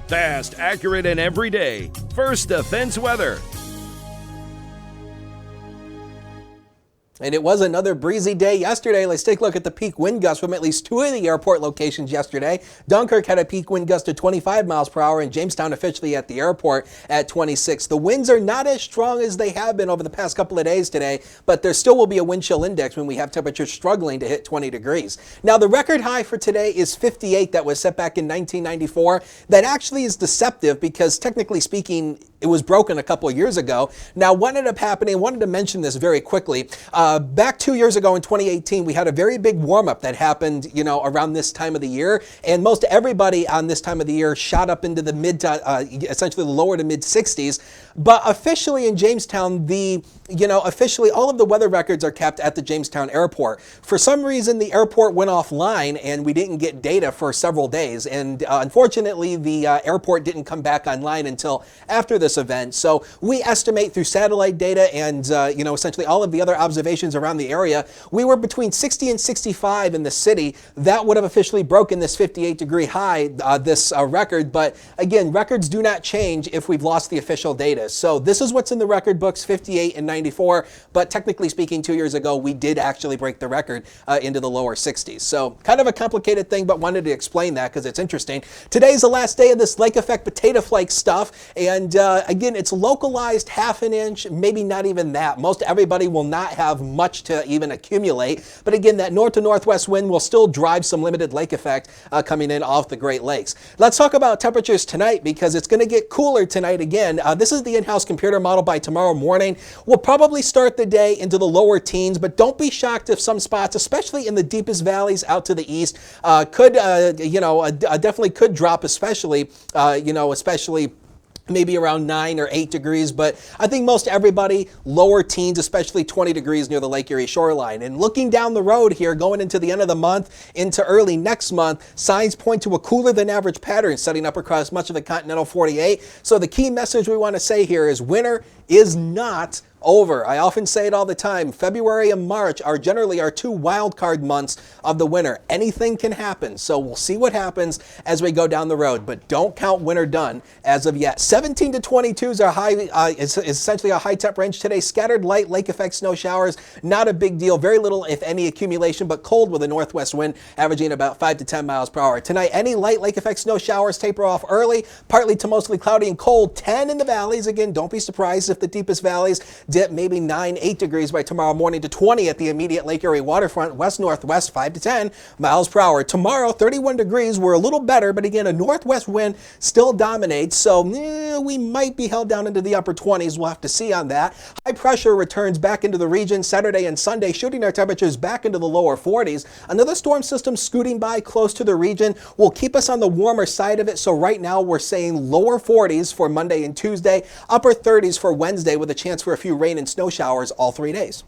Fast, accurate, and everyday. First Defense Weather. And it was another breezy day yesterday. Let's take a look at the peak wind gusts from at least two of the airport locations yesterday. Dunkirk had a peak wind gust of 25 miles per hour, and Jamestown officially at the airport at 26. The winds are not as strong as they have been over the past couple of days today, but there still will be a wind chill index when we have temperatures struggling to hit 20 degrees. Now, the record high for today is 58 that was set back in 1994. That actually is deceptive because technically speaking, it was broken a couple of years ago. Now, what ended up happening, I wanted to mention this very quickly. Back 2 years ago in 2018, we had a very big warm-up that happened, around this time of the year. And most everybody on this time of the year shot up into the essentially the lower to mid 60s. But officially in Jamestown, officially all of the weather records are kept at the Jamestown airport. For some reason, the airport went offline and we didn't get data for several days. And unfortunately, the airport didn't come back online until after this event. So we estimate through satellite data and, essentially all of the other observations around the area, we were between 60 and 65 in the city. That would have officially broken this 58-degree high, this record. But again, records do not change if we've lost the official data. So this is what's in the record books, 58 and 94. But technically speaking, 2 years ago, we did actually break the record into the lower 60s. So kind of a complicated thing, but wanted to explain that because it's interesting. Today's the last day of this lake effect potato flake stuff. And again, it's localized half an inch, maybe not even that. Most everybody will not have much to even accumulate. But again, that north to northwest wind will still drive some limited lake effect coming in off the Great Lakes. Let's talk about temperatures tonight because it's going to get cooler tonight again. This is the in-house computer model by tomorrow morning. We'll probably start the day into the lower teens, but don't be shocked if some spots, especially in the deepest valleys out to the east, definitely could drop, especially maybe around 9 or 8 degrees, but I think most everybody, lower teens, especially 20 degrees near the Lake Erie shoreline. And looking down the road here, going into the end of the month, into early next month, signs point to a cooler than average pattern setting up across much of the continental 48. So the key message we want to say here is winter is not over. I often say it all the time. February and March are generally our two wild card months of the winter. Anything can happen. So we'll see what happens as we go down the road, but don't count winter done as of yet. 17 to 22 is our high, is essentially a high temp range today. Scattered light lake effect snow showers, not a big deal. Very little, if any, accumulation, but cold with a northwest wind averaging about 5 to 10 miles per hour. Tonight, any light lake effect snow showers taper off early, partly to mostly cloudy and cold. 10 in the valleys. Again, don't be surprised if the deepest valleys dip maybe 9, 8 degrees by tomorrow morning to 20 at the immediate Lake Erie waterfront, west-northwest 5 to 10 miles per hour. Tomorrow, 31 degrees. We're a little better, but again, a northwest wind still dominates, so we might be held down into the upper 20s. We'll have to see on that. High pressure returns back into the region Saturday and Sunday, shooting our temperatures back into the lower 40s. Another storm system scooting by close to the region will keep us on the warmer side of it, so right now we're saying lower 40s for Monday and Tuesday, upper 30s for Wednesday with a chance for a few rain and snow showers all 3 days.